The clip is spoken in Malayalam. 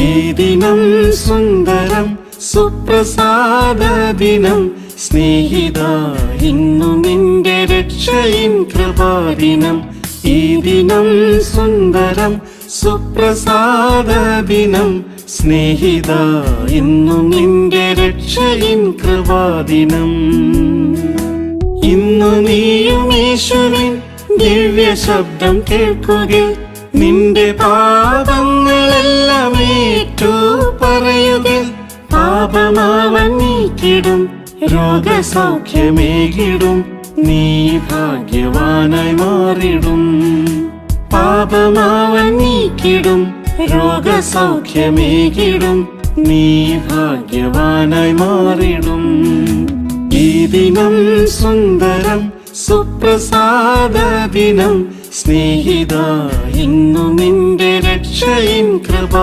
ഈ ദിനം സുന്ദരം സുപ്രസാദ ദിനം സ്നേഹിത, ഇന്നു നിന്റെ രക്ഷയിൻ കൃപാദിനം. ഈ ദിനം സുന്ദരം സുപ്രസാദ ദിനം സ്നേഹിത, ഇന്നു നിന്റെ രക്ഷയിൻ കൃപാദിനം. ഇന്നു നീയും യേശുവിൻ ദിവ്യ ശബ്ദം കേൾക്കുക, നിന്റെ പാപങ്ങളെല്ലാം ഏറ്റു പറയുക. പാപമാവൻ നീക്കിടും, രോഗസൗഖ്യമേകിടും, നീ ഭാഗ്യവാനായി മാറിടും. പാപമാവൻ നീക്കിടും, രോഗസൗഖ്യമേകിടും, നീ ഭാഗ്യവാനായി മാറിടും. ഈ ദിനം സുന്ദരം സുപ്രസാദ ദിനം സ്നേഹിത, ഇന്നു നിന്റെ രക്ഷയിൻ കൃപ